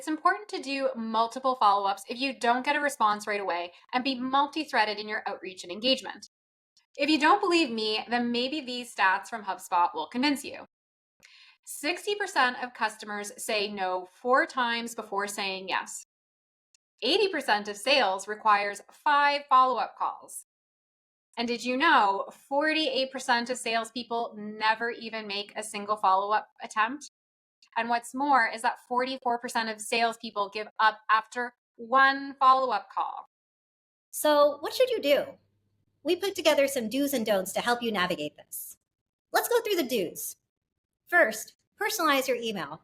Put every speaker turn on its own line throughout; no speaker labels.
it's important to do multiple follow-ups if you don't get a response right away and be multi-threaded in your outreach and engagement. If you don't believe me, then maybe these stats from HubSpot will convince you. 60% of customers say no 4 times before saying yes. 80% of sales requires 5 follow-up calls. And did you know 48% of salespeople never even make a single follow-up attempt? And what's more is that 44% of salespeople give up after 1 follow-up call.
So, what should you do? We put together some do's and don'ts to help you navigate this. Let's go through the do's. First, personalize your email.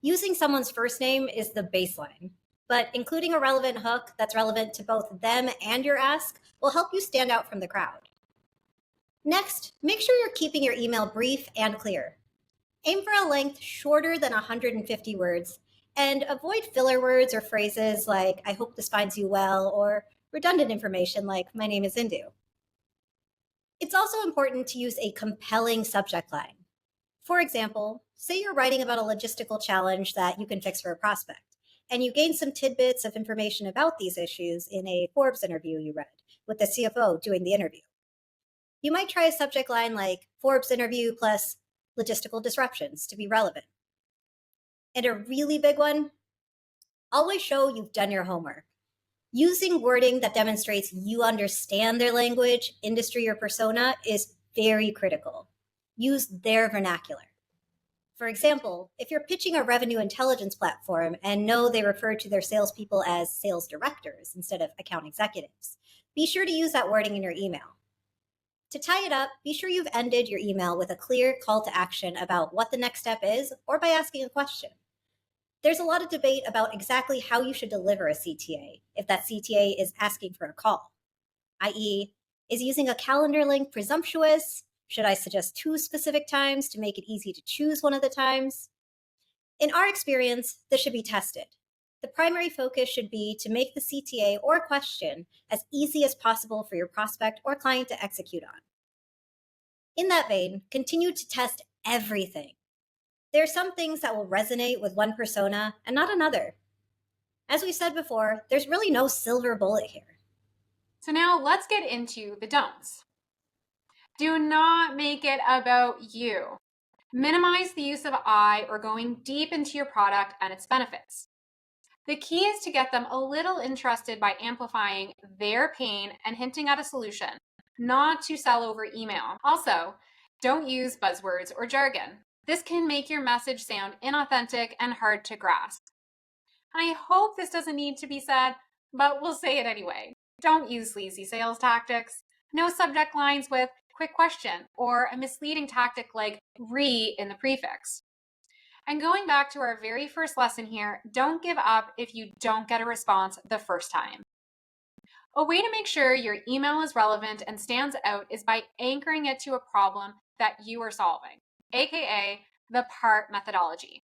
Using someone's first name is the baseline, but including a relevant hook that's relevant to both them and your ask will help you stand out from the crowd. Next, make sure you're keeping your email brief and clear. Aim for a length shorter than 150 words and avoid filler words or phrases like, I hope this finds you well, or redundant information like, my name is Indu. It's also important to use a compelling subject line. For example, say you're writing about a logistical challenge that you can fix for a prospect, and you gain some tidbits of information about these issues in a Forbes interview you read with the CFO doing the interview. You might try a subject line like Forbes interview plus logistical disruptions to be relevant. And a really big one, always show you've done your homework. Using wording that demonstrates you understand their language, industry, or persona is very critical. Use their vernacular. For example, if you're pitching a revenue intelligence platform and know they refer to their salespeople as sales directors instead of account executives, be sure to use that wording in your email. To tie it up, be sure you've ended your email with a clear call to action about what the next step is or by asking a question. There's a lot of debate about exactly how you should deliver a CTA if that CTA is asking for a call, i.e., is using a calendar link presumptuous? Should I suggest 2 specific times to make it easy to choose one of the times? In our experience, this should be tested. The primary focus should be to make the CTA or question as easy as possible for your prospect or client to execute on. In that vein, continue to test everything. There are some things that will resonate with one persona and not another. As we said before, there's really no silver bullet here.
So now let's get into the don'ts. Do not make it about you. Minimize the use of I or going deep into your product and its benefits. The key is to get them a little interested by amplifying their pain and hinting at a solution, not to sell over email. Also, don't use buzzwords or jargon. This can make your message sound inauthentic and hard to grasp. And I hope this doesn't need to be said, but we'll say it anyway. Don't use sleazy sales tactics. No subject lines with quick question or a misleading tactic like re in the prefix. And going back to our very first lesson here, don't give up if you don't get a response the first time. A way to make sure your email is relevant and stands out is by anchoring it to a problem that you are solving, aka the PART methodology.